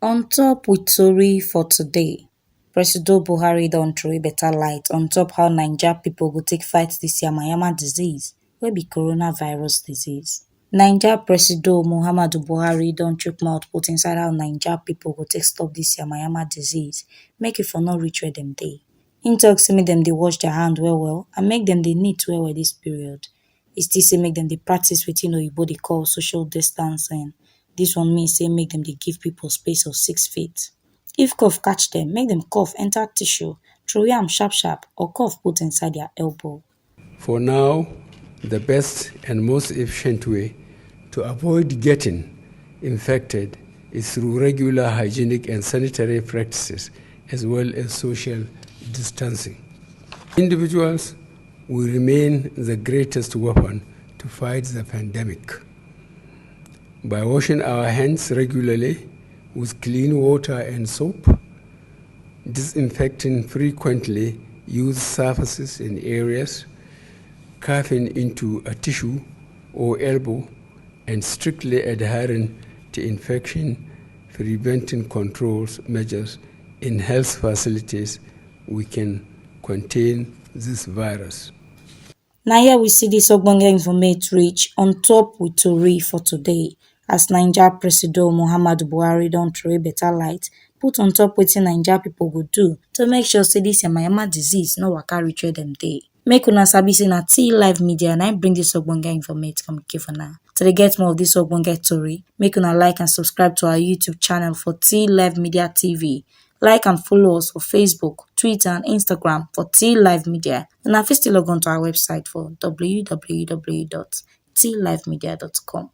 On top with tori for today, Presido Buhari don throw better light on top how Naija pipo go take fight dis yamayama disease wey be coronavirus disease. Naija Presido Muhammadu Buhari don chook mouth put inside how Naija pipo go take stop dis yamayama disease make e for no reach where dem dey. Im tok say make dem dey wash their hand well well and make dem dey neat well well dis period. E still say make dem dey practice wetin oyibo dey call social distancing. Dis one mean say make dem dey give pipo space of 6 feet. If cough catch dem, make dem cough enter tissue, throway am sharp sharp or cough put inside their elbow. For now, the best and most efficient way to avoid getting infected is through regular hygienic and sanitary practices as well as social distancing. Individuals will remain the greatest weapon to fight the pandemic. By washing our hands regularly with clean water and soap, disinfecting frequently used surfaces and areas, coughing into a tissue or elbow, and strictly adhering to infection preventing controls measures in health facilities, we can contain this virus. Na here we see dis ogbonge informate reach on top with tori for today, as Naija Presido Muhammadu Buhari don throw better light put on top wetin Naija pipo go do to make sure say dis yamayama disease no waka reach where dem dey. Make una sabi say na T Live Media na im bring dis ogbonge informate come give una. To dey get more of dis ogbonge tori, make una like and subscribe to our YouTube channel for T Live Media TV. Like and follow us for Facebook, Twitter and Instagram for T Live Media. Una fit still log on to our website for www.tlivemedia.com.